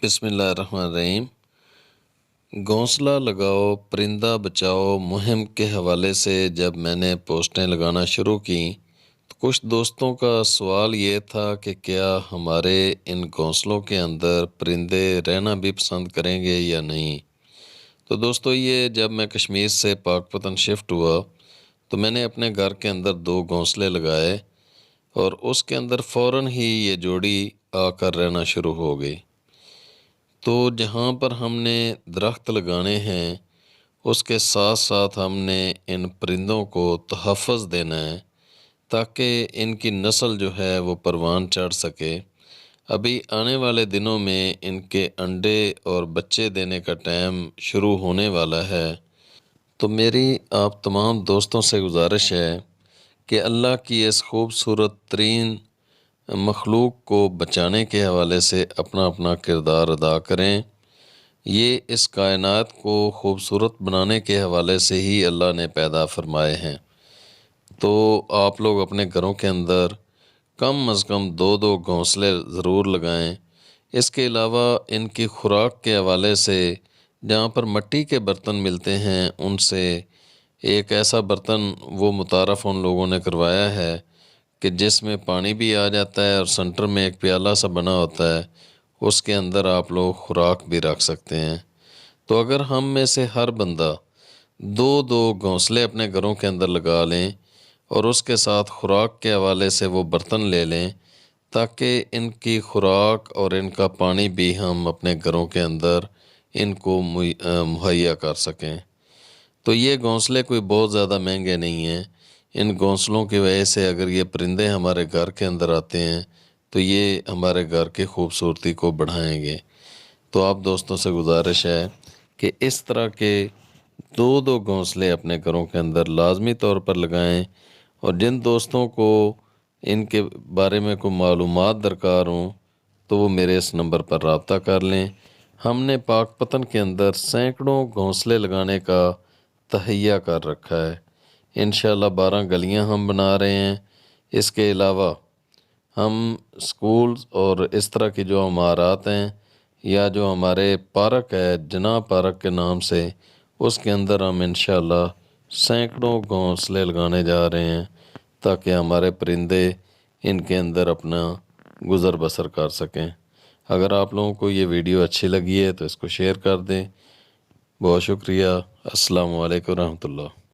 بسم اللہ الرحمن الرحیم۔ گھونسلہ لگاؤ پرندہ بچاؤ مہم کے حوالے سے جب میں نے پوسٹیں لگانا شروع کیں تو کچھ دوستوں کا سوال یہ تھا کہ کیا ہمارے ان گھونسلوں کے اندر پرندے رہنا بھی پسند کریں گے یا نہیں۔ تو دوستو، یہ جب میں کشمیر سے پاک پتن شفٹ ہوا تو میں نے اپنے گھر کے اندر 2 گھونسلے لگائے اور اس کے اندر فوراً ہی یہ جوڑی آ کر رہنا شروع ہو گئی۔ تو جہاں پر ہم نے درخت لگانے ہیں اس کے ساتھ ساتھ ہم نے ان پرندوں کو تحفظ دینا ہے تاکہ ان کی نسل جو ہے وہ پروان چڑھ سکے۔ ابھی آنے والے دنوں میں ان کے انڈے اور بچے دینے کا ٹائم شروع ہونے والا ہے۔ تو میری آپ تمام دوستوں سے گزارش ہے کہ اللہ کی اس خوبصورت ترین مخلوق کو بچانے کے حوالے سے اپنا اپنا کردار ادا کریں۔ یہ اس کائنات کو خوبصورت بنانے کے حوالے سے ہی اللہ نے پیدا فرمائے ہیں۔ تو آپ لوگ اپنے گھروں کے اندر کم از کم 2 گھونسلے ضرور لگائیں۔ اس کے علاوہ ان کی خوراک کے حوالے سے جہاں پر مٹی کے برتن ملتے ہیں ان سے ایک ایسا برتن وہ متعارف ان لوگوں نے کروایا ہے کہ جس میں پانی بھی آ جاتا ہے اور سنٹر میں ایک پیالہ سا بنا ہوتا ہے، اس کے اندر آپ لوگ خوراک بھی رکھ سکتے ہیں۔ تو اگر ہم میں سے ہر بندہ 2 گھونسلے اپنے گھروں کے اندر لگا لیں اور اس کے ساتھ خوراک کے حوالے سے وہ برتن لے لیں تاکہ ان کی خوراک اور ان کا پانی بھی ہم اپنے گھروں کے اندر ان کو مہیا کر سکیں۔ تو یہ گھونسلے کوئی بہت زیادہ مہنگے نہیں ہیں۔ ان گھونسلوں کی وجہ سے اگر یہ پرندے ہمارے گھر کے اندر آتے ہیں تو یہ ہمارے گھر کی خوبصورتی کو بڑھائیں گے۔ تو آپ دوستوں سے گزارش ہے کہ اس طرح کے 2 گھونسلے اپنے گھروں کے اندر لازمی طور پر لگائیں، اور جن دوستوں کو ان کے بارے میں کوئی معلومات درکار ہوں تو وہ میرے اس نمبر پر رابطہ کر لیں۔ ہم نے پاک پتن کے اندر سینکڑوں گھونسلے لگانے کا تہیہ کر رکھا ہے۔ انشاءاللہ 12 گلیاں ہم بنا رہے ہیں۔ اس کے علاوہ ہم سکولز اور اس طرح کی جو عمارات ہیں یا جو ہمارے پارک ہے جناح پارک کے نام سے، اس کے اندر ہم انشاءاللہ سینکڑوں گھونسلے لگانے جا رہے ہیں تاکہ ہمارے پرندے ان کے اندر اپنا گزر بسر کر سکیں۔ اگر آپ لوگوں کو یہ ویڈیو اچھی لگی ہے تو اس کو شیئر کر دیں۔ بہت شکریہ۔ السلام علیکم ورحمۃ اللہ۔